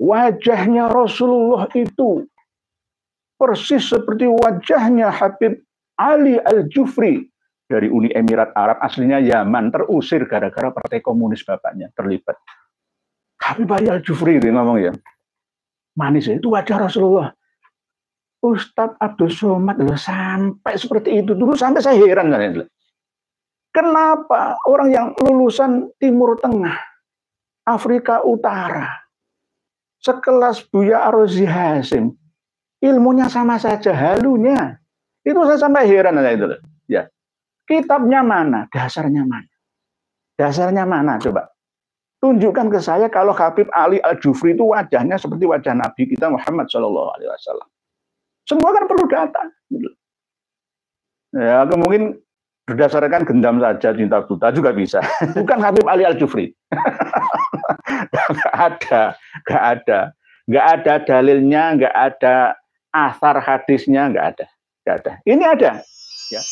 wajahnya Rasulullah itu persis seperti wajahnya Habib Ali Al-Jufri dari Uni Emirat Arab, aslinya Yaman, terusir gara-gara partai komunis bapaknya terlibat. Habib Ali Al-Jufri itu ngomong ya, manis ya, itu wajah Rasulullah. Ustadz Abdul Somad loh, sampai seperti itu dulu, sampai saya heran. Kenapa orang yang lulusan Timur Tengah, Afrika Utara, sekelas Buya Ar-Razi Hasim, ilmunya sama saja, halunya. Itu saya sampai heran itu. Ya. Kitabnya mana? Dasarnya mana? Dasarnya mana? Coba tunjukkan ke saya kalau Habib Ali Al-Jufri itu wajahnya seperti wajah Nabi kita Muhammad SAW. Semua kan perlu data. Ya, mungkin berdasarkan gendam saja, cinta buta juga bisa. Bukan Habib Ali Al-Jufri. Gak ada dalilnya, gak ada asar hadisnya, gak ada. Ini ada. Ya.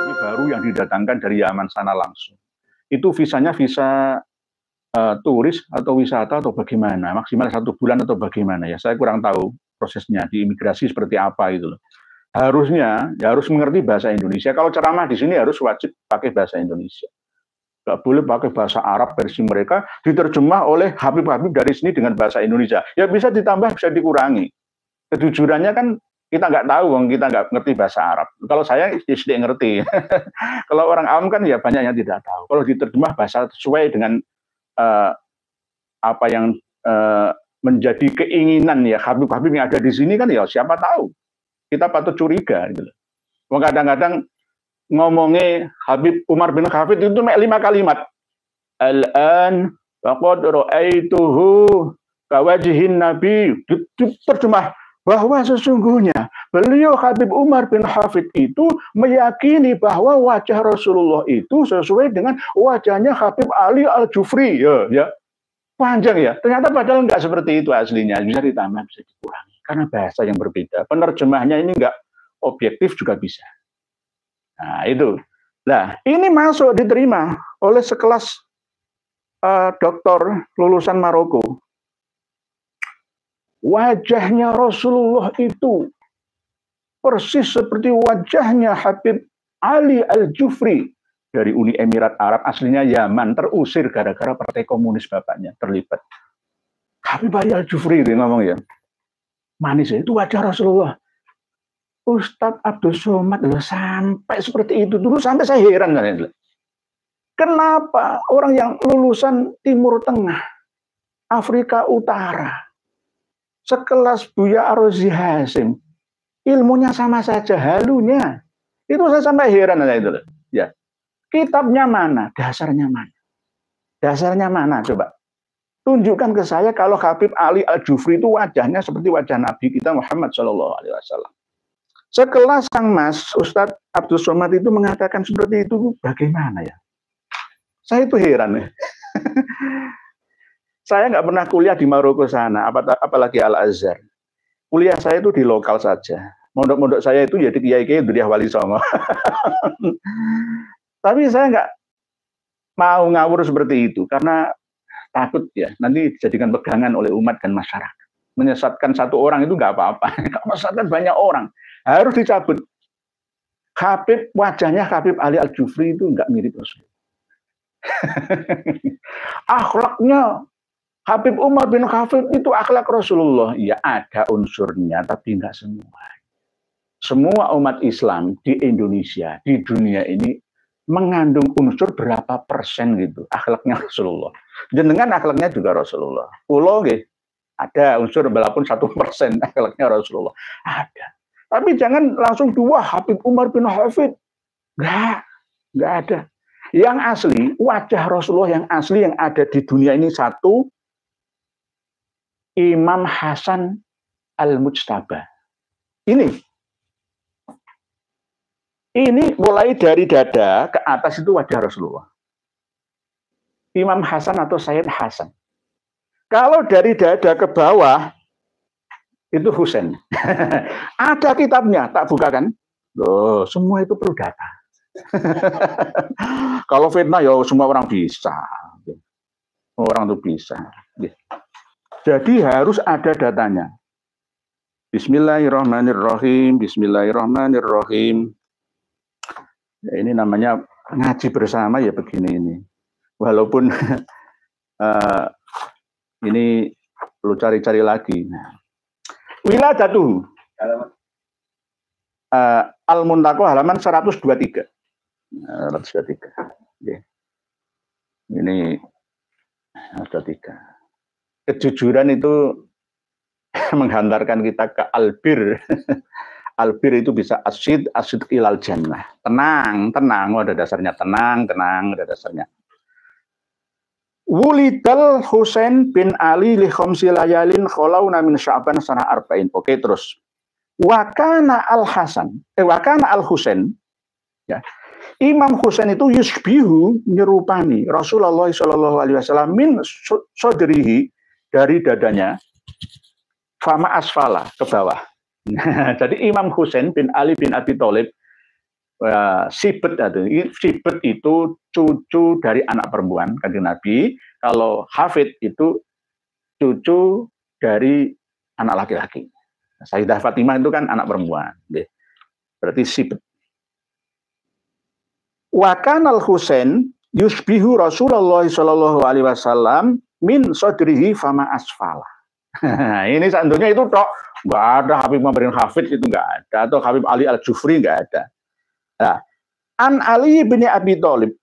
Ini baru yang didatangkan dari Yaman sana langsung. Itu visanya visa turis atau wisata atau bagaimana, maksimal 1 bulan atau bagaimana ya, saya kurang tahu prosesnya di imigrasi seperti apa itu loh. Harusnya ya harus mengerti bahasa Indonesia. Kalau ceramah di sini harus wajib pakai bahasa Indonesia, nggak boleh pakai bahasa Arab versi mereka diterjemah oleh Habib-Habib dari sini dengan bahasa Indonesia. Ya bisa ditambah, bisa dikurangi. Kejujurannya kan kita nggak tahu, kita nggak ngerti bahasa Arab. Kalau saya sedikit ngerti. Kalau orang awam kan ya banyak yang tidak tahu. Kalau diterjemah bahasa sesuai dengan apa yang menjadi keinginan ya Habib-Habib yang ada di sini kan ya siapa tahu, kita patut curiga gitu. Kadang-kadang ngomongnya Habib Umar bin Hafid itu 5 kalimat. Al-an faqad ra'aituhu kawajhin nabi, terjemah bahwa sesungguhnya beliau Habib Umar bin Hafid itu meyakini bahwa wajah Rasulullah itu sesuai dengan wajahnya Habib Ali Al-Jufri. Ya. Panjang ya. Ternyata padahal nggak seperti itu aslinya. Bisa ditambah, bisa dikurangi. Karena bahasa yang berbeda. Penerjemahnya ini nggak objektif juga bisa. Nah itu. Nah ini masuk diterima oleh sekelas doktor lulusan Maroko. Wajahnya Rasulullah itu persis seperti wajahnya Habib Ali Al-Jufri dari Uni Emirat Arab, aslinya Yaman, terusir gara-gara partai komunis bapaknya terlibat. Habib Ali Al-Jufri itu ngomong ya, manis ya, itu wajah Rasulullah. Ustadz Abdul Somad loh, sampai seperti itu dulu, sampai saya heran. Kenapa orang yang lulusan Timur Tengah, Afrika Utara, sekelas Buya Ar-Razi Hasim, ilmunya sama saja, halunya. Itu saya sampai heran itu. Ya. Kitabnya mana? Dasarnya mana? Dasarnya mana? Coba tunjukkan ke saya kalau Habib Ali Al-Jufri itu wajahnya seperti wajah Nabi kita Muhammad SAW. Sekelas Sang Mas Ustadz Abdul Somad itu mengatakan seperti itu, bagaimana ya? Saya itu heran ya. Saya nggak pernah kuliah di Maroko sana, apalagi Al-Azhar. Kuliah saya itu di lokal saja. Mondok-mondok saya itu ya di Kiai-Kiai Duriah Wali Songo. Tapi saya nggak mau ngawur seperti itu, karena takut ya, nanti dijadikan pegangan oleh umat dan masyarakat. Menyesatkan 1 orang itu nggak apa-apa. Kalau menyesatkan banyak orang, harus dicabut. Habib, wajahnya Habib Ali Al-Jufri itu nggak mirip Rasul. Akhlaknya Habib Umar bin Hafid itu akhlak Rasulullah. Ya ada unsurnya, tapi enggak semua. Semua umat Islam di Indonesia, di dunia ini mengandung unsur berapa persen gitu akhlaknya Rasulullah. Jenengan akhlaknya juga Rasulullah. Pulau ada unsur walaupun 1% akhlaknya Rasulullah. Ada. Tapi jangan langsung 2 Habib Umar bin Hafid. Enggak ada. Yang asli, wajah Rasulullah yang asli yang ada di dunia ini 1, Imam Hasan Al-Mujtaba. Ini mulai dari dada ke atas itu wajah Rasulullah. Imam Hasan atau Sayyid Hasan. Kalau dari dada ke bawah itu Husain. Ada kitabnya, tak bukakan. Loh, semua itu perlu data. Kalau fitnah ya semua orang bisa. Orang itu bisa. Jadi harus ada datanya. Bismillahirrahmanirrahim. Bismillahirrahmanirrahim. Ya, ini namanya ngaji bersama ya begini ini. Walaupun ini perlu cari-cari lagi. Wiladatuh. Al-Muntaqah halaman 123. 123. Ini ada 3. Kejujuran itu menghantarkan kita ke albir. Albir itu bisa asyid ilal jannah. Tenang, ada dasarnya. Tenang, ada dasarnya. Wulidal Husain bin Ali li khamsi layalin khalauna min Sya'ban sanah arba'in. Oke, terus. Wakana al-Hasan, wakana al-Husain, ya. Imam Husain itu yusbihu nyerupani Rasulullah Shallallahu Alaihi Wasallam min sodrihi dari dadanya, fama asfala ke bawah. Jadi Imam Husain bin Ali bin Abi Thalib, Sibet itu cucu dari anak perempuan kanjeng Nabi. Kalau Hafid itu cucu dari anak laki-laki. Sayyidah Fatimah itu kan anak perempuan. Berarti Sibet. Wa kanal Husain yusbihu Rasulullah Shallallahu Alaihi Wasallam min sodrihi fama asfala. Ini seandainya itu tok, nggak ada Habib Muhammad bin Hafid itu nggak ada, atau Habib Ali Al-Jufri nggak ada. Nah, An Ali bin Abi Thalib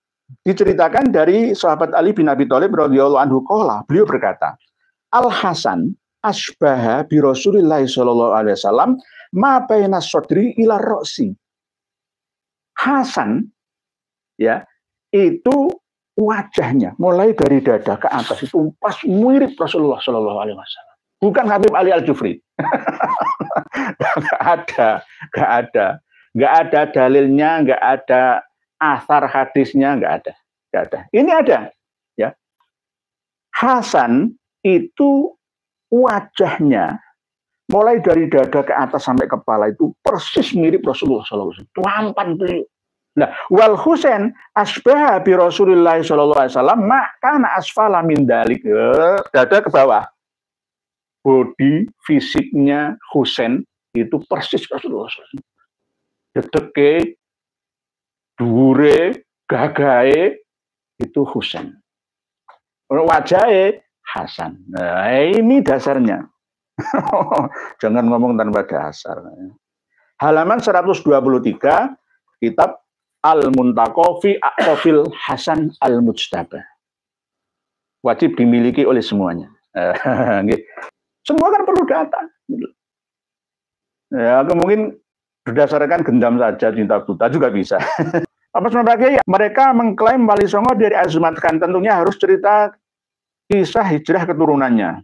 diceritakan dari sahabat Ali bin Abi Thalib radhiyallahu anhu qala, beliau berkata, Al Hasan asbaha bi Rasulillah Shallallahu Alaihi Wasallam ma baina sodri ila roksi. Hasan, ya, itu wajahnya mulai dari dada ke atas itu pas mirip Rasulullah Shallallahu Alaihi Wasallam. Bukan Habib Ali Al-Jufri. Gak ada dalilnya, gak ada asar hadisnya, gak ada. Ini ada, ya. Hasan itu wajahnya mulai dari dada ke atas sampai kepala itu persis mirip Rasulullah Shallallahu Alaihi Wasallam. Tampan beliau. Nah, wal Husain asbaha bi Rasulillah sallallahu alaihi wasallam makana asfala min dalik, dada ke bawah. Body fisiknya Husain itu persis Rasulullah SAW. Dedeke, dhuwure, gagahe itu Husain. Wajahnya Hasan. Nah, ini dasarnya. Jangan ngomong tanpa dasar. Halaman 123 kitab Al-Muntaqah fi Aqfil Hasan Al-Mujtaba. Wajib dimiliki oleh semuanya. Semua kan perlu data. Ya, mungkin berdasarkan gendam saja, cinta buta juga bisa. Apa sebagainya? Mereka mengklaim Wali Songo dari Azumatkan. Tentunya harus cerita kisah hijrah keturunannya.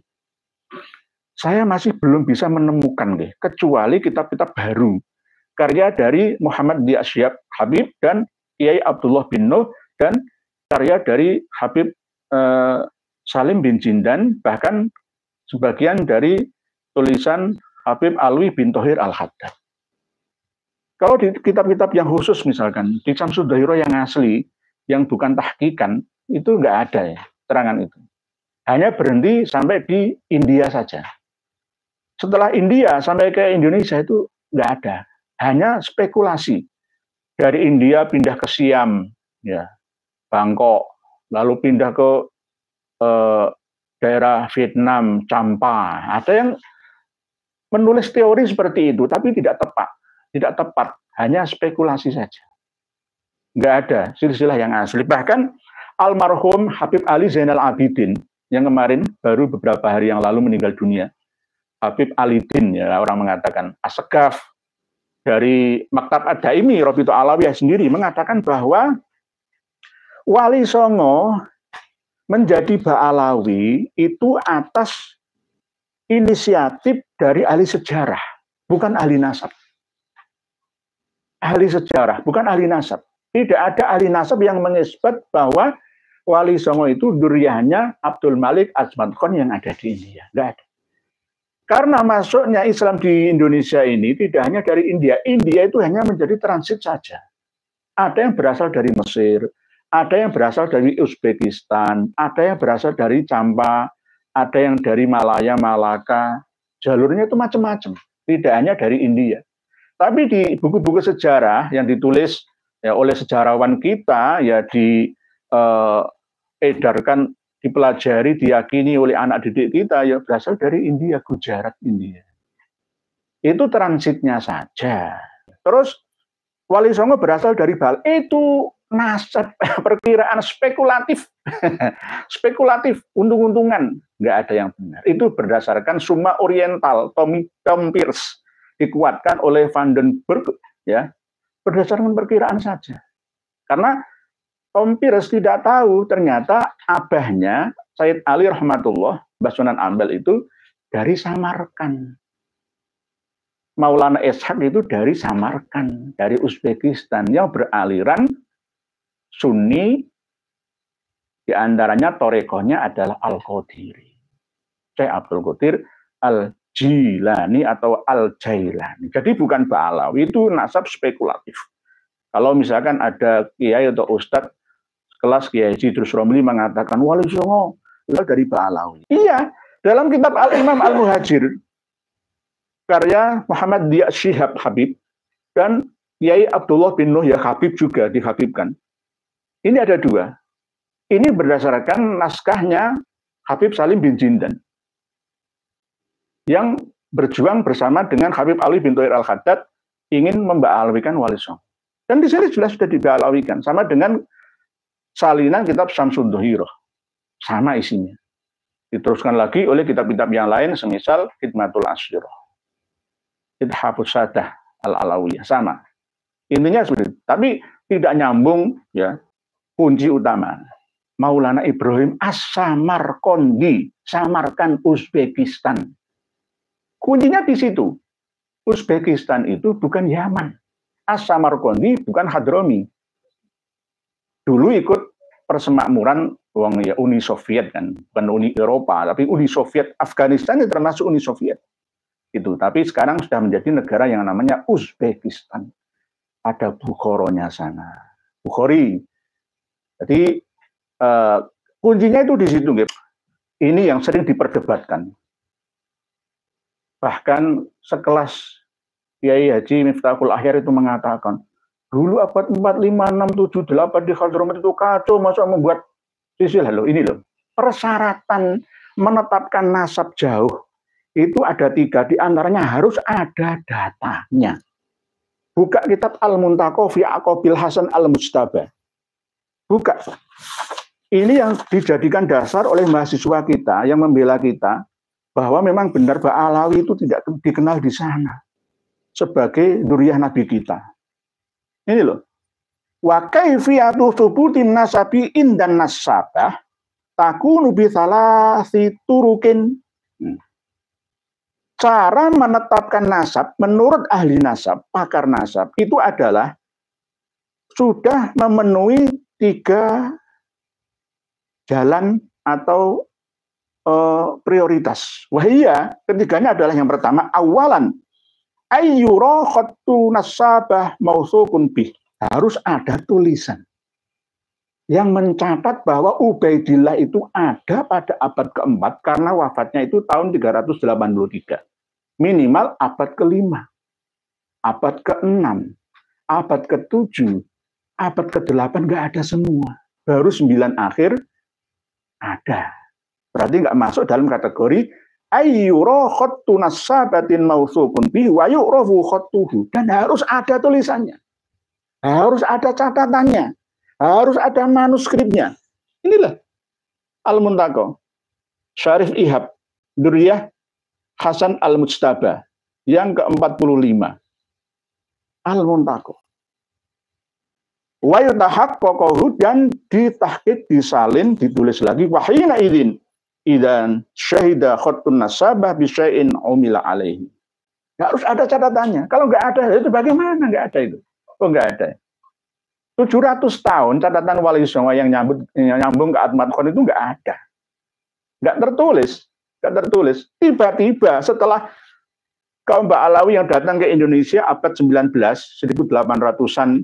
Saya masih belum bisa menemukan, kecuali kitab-kitab baru. Karya dari Muhammad Di Asyab Habib dan Kiai Abdullah bin Nuh, dan karya dari Habib Salim bin Jindan, bahkan sebagian dari tulisan Habib Alwi bin Thohir Al-Haddad. Kalau di kitab-kitab yang khusus misalkan, di Syamsul Dairo yang asli, yang bukan tahqiqan, itu nggak ada ya, terangan itu. Hanya berhenti sampai di India saja. Setelah India sampai ke Indonesia itu nggak ada. Hanya spekulasi. Dari India pindah ke Siam, ya, Bangkok, lalu pindah ke daerah Vietnam, Champa. Ada yang menulis teori seperti itu, tapi tidak tepat, hanya spekulasi saja. Nggak ada silsilah yang asli. Bahkan almarhum Habib Ali Zainal Abidin, yang kemarin baru beberapa hari yang lalu meninggal dunia, Habib Alidin, ya, orang mengatakan, Asegaf dari Maktab Ad-Daimi, Robito Alawiyah sendiri mengatakan bahwa Wali Songo menjadi Ba'alawi itu atas inisiatif dari ahli sejarah, bukan ahli nasab. Ahli sejarah, bukan ahli nasab. Tidak ada ahli nasab yang mengisbat bahwa Wali Songo itu duriannya Abdul Malik Azmat Khan yang ada di India. Tidak ada. Karena masuknya Islam di Indonesia ini tidak hanya dari India. India itu hanya menjadi transit saja. Ada yang berasal dari Mesir, Ada yang berasal dari Uzbekistan, ada yang berasal dari Champa, ada yang dari Malaya, Malaka. Jalurnya itu macam-macam, tidak hanya dari India. Tapi di buku-buku sejarah yang ditulis ya oleh sejarawan kita, ya diedarkan, dipelajari, diyakini oleh anak didik kita, ya berasal dari India, Gujarat, India. Itu transitnya saja. Terus Wali Songo berasal dari Bali, itu nasab perkiraan spekulatif, spekulatif, untung-untungan, nggak ada yang benar. Itu berdasarkan Summa Oriental, Tom Pierce, dikuatkan oleh Van den Berg, ya, berdasarkan perkiraan saja. Karena Tom Pierce tidak tahu ternyata abahnya Sayyid Ali rahmatullah, Mbah Sunan Ampel itu dari Samarkand. Maulana Ishaq itu dari Samarkand, dari Uzbekistan, yang beraliran Sunni, diantaranya torekohnya adalah Al-Qadiri. Syekh Abdul Qadir Al-Jilani atau Al-Jailani. Jadi bukan Ba'alawi, itu nasab spekulatif. Kalau misalkan ada kiai atau ustadz kelas Kiai Haji Idrus Romli mengatakan Wali Songo dari Ba'alawi. Iya, dalam kitab Al-Imam Al-Muhajir, karya Muhammad Dia Syihab Habib, dan Kiai Abdullah bin Nuh ya Habib juga dihabibkan. Ini ada dua. Ini berdasarkan naskahnya Habib Salim bin Jindan yang berjuang bersama dengan Habib Ali bin Thohir Al-Khaddad ingin memba'alawikan Wali Songo. Dan di sini jelas sudah diba'alawikan, sama dengan salinan kitab Syamsul Dhuhiroh. Sama isinya. Diteruskan lagi oleh kitab-kitab yang lain, semisal Khidmatul Asyirah, Ithafus Sadah Al-Alawiyah, sama. Intinya seperti itu. Tapi tidak nyambung, ya. Kunci utama, Maulana Ibrahim As-Samarkandi, Samarkand, Uzbekistan. Kuncinya di situ. Uzbekistan itu bukan Yaman. As-Samarkandi bukan Hadromi. Dulu ikut persemakmuran ya Uni Soviet kan, bukan Uni Eropa, tapi Uni Soviet. Afghanistan itu termasuk Uni Soviet. Itu. Tapi sekarang sudah menjadi negara yang namanya Uzbekistan. Ada Bukhoronya sana. Bukhori. Jadi kuncinya itu di situ, gitu. Ini yang sering diperdebatkan. Bahkan sekelas Kiai Haji Miftahul Ahyar itu mengatakan, dulu abad 4, 5, 6, 7, 8 di Hadramaut itu kacau, masa membuat silsilah loh. Ini loh, persyaratan menetapkan nasab jauh itu ada 3, di antaranya harus ada datanya. Buka kitab Al-Muntaqo fi Aqabil Hasan Al-Mujtaba. Bukan. Ini yang dijadikan dasar oleh mahasiswa kita yang membela kita bahwa memang benar Ba'alawi itu tidak dikenal di sana sebagai dzurriyyah Nabi kita. Ini loh. Wa kaifiyatu thubutin nasabi indan nasabah takunu bi thalathi turukin. Cara menetapkan nasab menurut ahli nasab, pakar nasab itu adalah sudah memenuhi 3 jalan atau prioritas. Wahia, ketiganya adalah yang pertama, awalan ayyura khattu nasabah mausukun bih. Harus ada tulisan yang mencatat bahwa Ubaidillah itu ada pada abad ke-4 karena wafatnya itu tahun 383. Minimal abad ke-5, abad ke-6, abad ke-7, abad ke-8 nggak ada semua. Baru 9 akhir ada. Berarti nggak masuk dalam kategori ayyura khattu nasabatin mausukun bihi wa yu'rafu khattuhu. Dan harus ada tulisannya. Harus ada catatannya. Harus ada manuskripnya. Inilah Al-Muntaqo Syarif Ihab Dzurriyyah Hasan Al-Mujtaba yang ke-45. Al-Muntaqo. Wa yutahaqqaqahu, dan ditahqiq, disalin, ditulis lagi wahina idzin idan syahida khattun nasabah bi syai'in umila alaihi. Harus ada catatannya. Kalau nggak ada itu bagaimana? Nggak ada itu. Oh, nggak ada. 700 tahun catatan Wali Songo yang nyambung ke Atmat Khon itu nggak ada. Nggak tertulis. Nggak tertulis. Tiba-tiba setelah kaum Ba'alawi yang datang ke Indonesia abad 19, 1800-an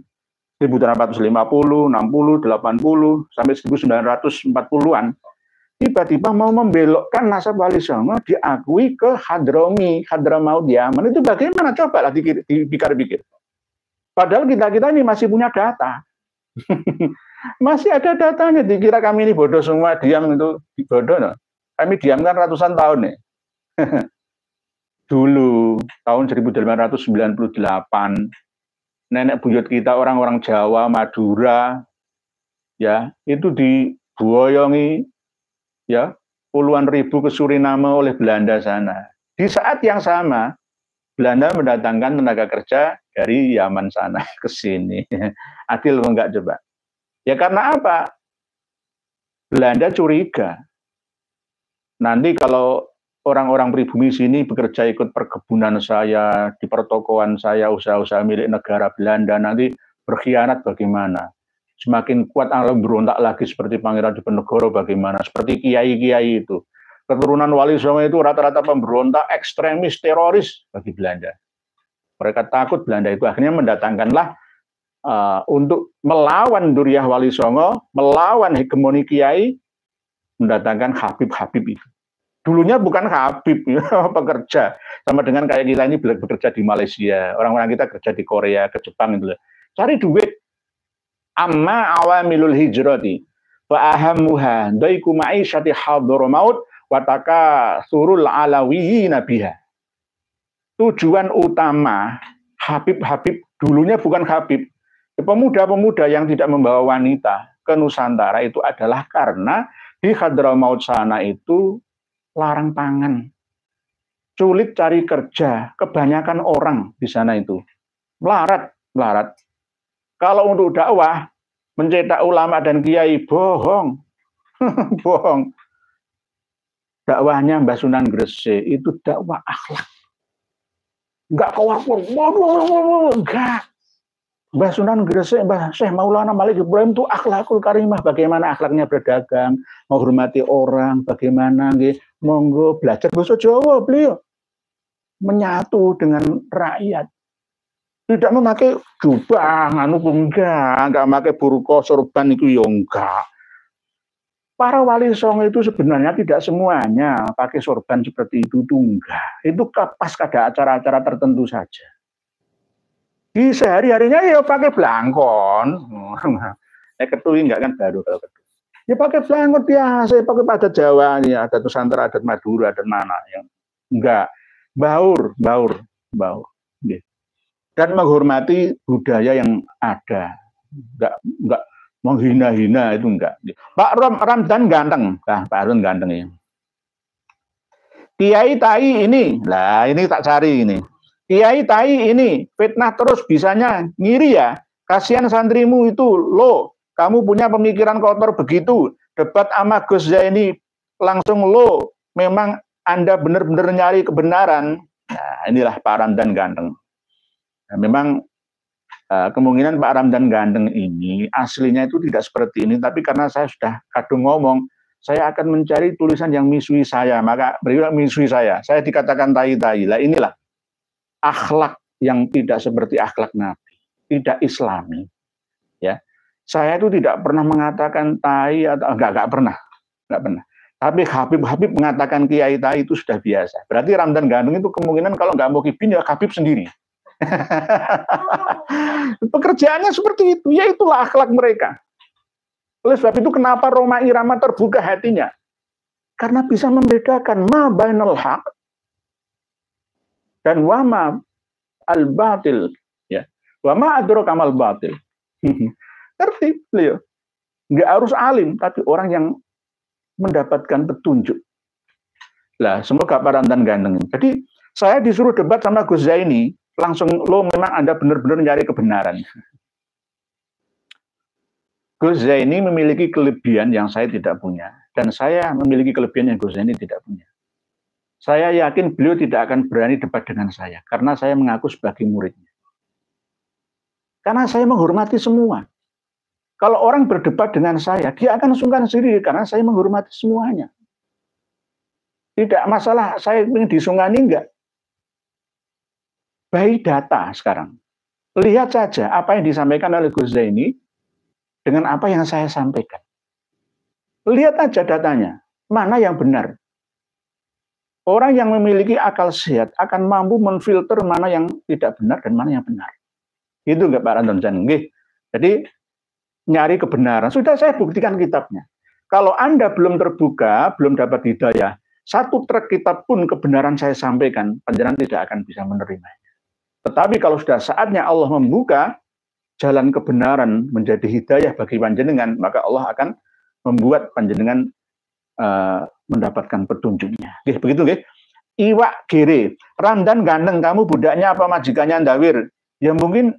1850, 60, 80, sampai 1940-an, tiba-tiba mau membelokkan nasab Wali Songo diakui ke Hadramaut Yaman. Itu bagaimana? Coba lah dipikir-pikir. Padahal kita ini masih punya data. Masih ada datanya. Dikira kami ini bodoh semua, diam itu bodoh. No? Kami diamkan ratusan tahun nih. Dulu, tahun 1898, nenek buyut kita orang-orang Jawa, Madura, ya itu diboyongi ya puluhan ribu ke Suriname oleh Belanda sana. Di saat yang sama, Belanda mendatangkan tenaga kerja dari Yaman sana ke sini. Adil enggak coba? Ya karena apa? Belanda curiga. Nanti kalau orang-orang pribumi sini bekerja ikut perkebunan saya, di pertokoan saya, usaha-usaha milik negara Belanda, nanti berkhianat bagaimana? Semakin kuat alam berontak lagi seperti Pangeran Diponegoro bagaimana? Seperti kiai-kiai itu. Keturunan Wali Songo itu rata-rata pemberontak, ekstremis, teroris bagi Belanda. Mereka takut Belanda itu akhirnya mendatangkanlah untuk melawan Duriah Wali Songo, melawan hegemoni kiai, mendatangkan Habib-Habib itu. Dulunya bukan Habib, ya, pekerja. Sama dengan kayak kita ini bekerja di Malaysia, orang-orang kita kerja di Korea, ke Jepang itu. Cari duit. Amma awamilul hijrati fa ahammuha daiku ma'isyati hadramaut wa takasurul alawiyina biha. Tujuan utama Habib-Habib dulunya bukan Habib. Pemuda-pemuda yang tidak membawa wanita ke Nusantara itu adalah karena di Hadramaut sana itu larang pangan, sulit cari kerja, kebanyakan orang di sana itu melarat. Kalau untuk dakwah, mencetak ulama dan kiai, bohong. Bohong. Dakwahnya Mbah Sunan Gresik itu dakwah akhlak. Enggak keluar-keluar. Enggak. Mbah Sunan Gresik, Mbah Syekh Maulana Malik Ibrahim itu akhlakul karimah. Bagaimana akhlaknya berdagang, menghormati orang, bagaimana monggo belajar bahasa Jawa beliau. Menyatu dengan rakyat. Tidak memakai jubah, enggak memakai burqa sorban itu ya enggak. Para Wali Songo itu sebenarnya tidak semuanya pakai sorban seperti itu enggak. Itu pas pada acara-acara tertentu saja. Di sehari-harinya ya pakai blangkon. Ketui enggak kan baru kalau ketui. Ya pakai blangkon biasa, pakai pada Jawa, ya ada Nusantara, ada Madura, ada mana yang enggak. Baur. Gitu. Dan menghormati budaya yang ada, enggak menghina-hina itu enggak. Pak Ramdan ganteng, Pak Ramdan ganteng ya. Kiai Tai ini, lah ini tak cari ini. Kiai Tai ini fitnah terus bisanya ngiri ya. Kasihan santrimu itu, lo, kamu punya pemikiran kotor begitu. Debat sama Gus Zaini langsung lo, memang Anda benar-benar nyari kebenaran. Nah, inilah Pak Ramdan ganteng. Nah, memang kemungkinan Pak Ramdan ganteng ini aslinya itu tidak seperti ini, tapi karena saya sudah kadung ngomong, saya akan mencari tulisan yang misui saya, maka beliau misui saya dikatakan tai-tai. Lah inilah akhlak yang tidak seperti akhlak Nabi, tidak Islami. Ya, saya itu tidak pernah mengatakan tai atau enggak pernah. Tapi Habib mengatakan kiai tai itu sudah biasa. Berarti Ramdan ganteng itu kemungkinan kalau nggak mau kibin ya Habib sendiri. Pekerjaannya seperti itu, ya itulah akhlak mereka. Oleh sebab itu kenapa Roma Irama terbuka hatinya? Karena bisa membedakan ma bainal haq dan wama al batil, ya. Wama adraka mal batil. Ngerti beliau. Nggak harus alim, tapi orang yang mendapatkan petunjuk. Lah, semoga Pak Ramdan ganteng. Jadi saya disuruh debat sama Gus Zaini, langsung lo memang Anda benar-benar nyari kebenaran. Gus Zaini memiliki kelebihan yang saya tidak punya, dan saya memiliki kelebihan yang Gus Zaini tidak punya. Saya yakin beliau tidak akan berani debat dengan saya, karena saya mengaku sebagai muridnya. Karena saya menghormati semua. Kalau orang berdebat dengan saya, dia akan sungkan sendiri, karena saya menghormati semuanya. Tidak masalah saya ingin disungani, enggak. By data sekarang. Lihat saja apa yang disampaikan oleh Gus Zaini dengan apa yang saya sampaikan. Lihat aja datanya, mana yang benar. Orang yang memiliki akal sehat akan mampu menfilter mana yang tidak benar dan mana yang benar. Itu enggak Pak Ranton Jan? Jadi nyari kebenaran. Sudah saya buktikan kitabnya. Kalau Anda belum terbuka, belum dapat hidayah, satu trek kitab pun kebenaran saya sampaikan, panjenengan tidak akan bisa menerimanya. Tetapi kalau sudah saatnya Allah membuka jalan kebenaran menjadi hidayah bagi panjenengan, maka Allah akan membuat panjenengan mendapatkan petunjuknya. Begitu, Iwak gere, Ramdan ganteng, kamu budaknya apa majikannya ndawir? Ya mungkin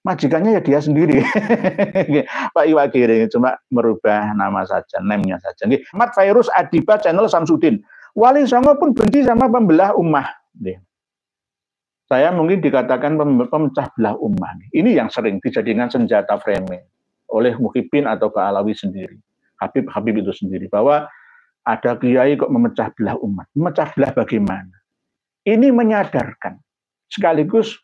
majikannya ya dia sendiri. Pak Iwak gere cuma merubah nama saja, name-nya saja. Mat Virus Adiba channel Samsudin. Wali Songo pun benci sama pembelah ummah. Saya mungkin dikatakan pemecah belah ummah. Ini yang sering dijadikan senjata framing oleh Muhyiddin atau Pak Alawi sendiri. Habib itu sendiri, bahwa ada kiai kok memecah belah umat. Memecah belah bagaimana? Ini menyadarkan, sekaligus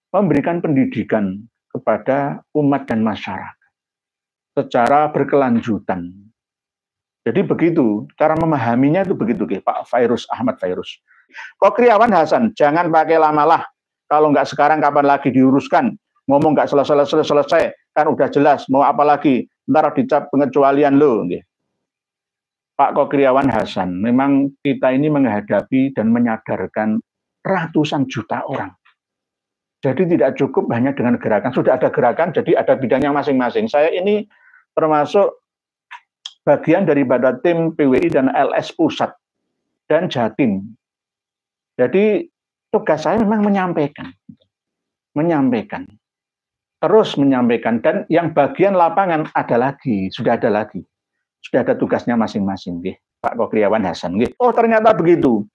memberikan pendidikan kepada umat dan masyarakat secara berkelanjutan. Jadi begitu, cara memahaminya itu begitu, Pak Virus, Ahmad Virus. Kokriawan Hasan, jangan pakai lamalah. Kalau nggak sekarang, kapan lagi diuruskan? Ngomong nggak selesai, kan udah jelas, mau apa lagi? Ntar dicap pengecualian lo. Pak Kokriawan Hasan, memang kita ini menghadapi dan menyadarkan ratusan juta orang. Jadi tidak cukup hanya dengan gerakan. Sudah ada gerakan, jadi ada bidangnya masing-masing. Saya ini termasuk bagian daripada tim PWI dan LS Pusat dan Jatim. Jadi tugas saya memang menyampaikan. Terus menyampaikan, dan yang bagian lapangan ada lagi, sudah ada tugasnya masing-masing, Pak Kokriawan Hasan. Oh ternyata begitu.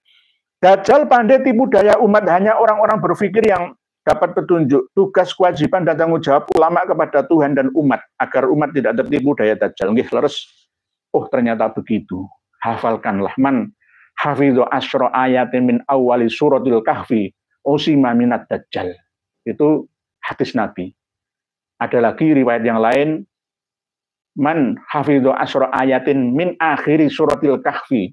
Dajjal pandai tipu daya umat, hanya orang-orang berpikir yang dapat petunjuk. Tugas, kewajiban, dan tanggung jawab ulama kepada Tuhan dan umat, agar umat tidak tertipu daya Dajjal. Leres. Oh ternyata begitu. Hafalkanlah, man hafidhu asyra ayatin min awali suratil kahfi usima minat Dajjal. Itu hadis Nabi. Ada lagi riwayat yang lain, man hafidhu asyra ayatin min akhiri suratil kahfi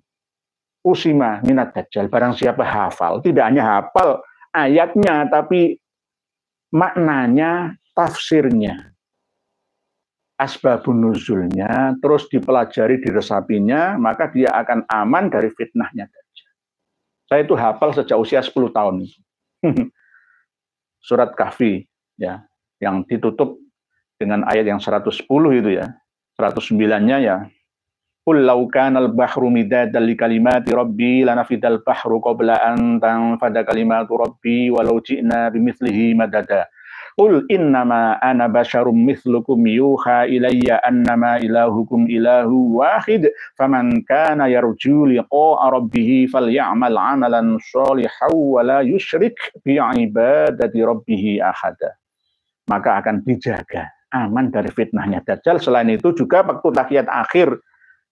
usima minat Dajjal. Barang siapa hafal, tidak hanya hafal ayatnya, tapi maknanya, tafsirnya, asbabun nuzulnya, terus dipelajari, diresapinya, maka dia akan aman dari fitnahnya Dajjal. Saya itu hafal sejak usia 10 tahun. Surat Kahfi, ya, yang ditutup dengan ayat yang 110 itu ya. 109-nya ya. Qul law kana al-bahru midadan li kalimati rabbi lanafidal bahru qabla an tanfada kalimatu rabbi walau ji'na bimithlihi madada. Qul innama ana basyarum mithlukum yuha ilayya annama ilahukum ilahu wahid faman kana yarju liqa'a rabbih falyamal 'amalan shalihan wa la yusyrik bi ibadati rabbih ahada. Maka akan dijaga aman dari fitnahnya Dajjal. Selain itu juga waktu tahiyat akhir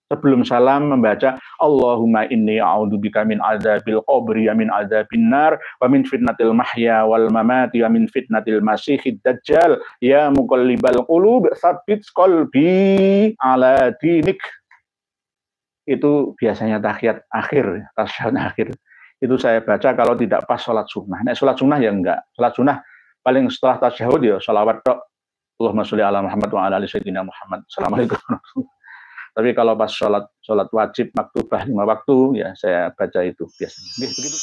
sebelum salam membaca Allahumma inni a'udzubika min adzabil qabri wa min adzabin nar wa min fitnatil mahya wal mamati wa min fitnatil masiihid dajjal ya muqallibal qulub tsabbit qalbi ala dinik. Itu biasanya tahiyat akhir, tasyahud akhir. Itu saya baca kalau tidak pas sholat sunnah. Nah, sholat sunnah ya enggak. Sholat sunnah paling setelah tasyahud ya sholawat tok. Allahumma sholli ala Muhammad wa ala ali sayyidina Muhammad. Assalamualaikum. Tapi kalau pas sholat wajib maktubah 5 waktu ya saya baca itu biasanya. Begitu.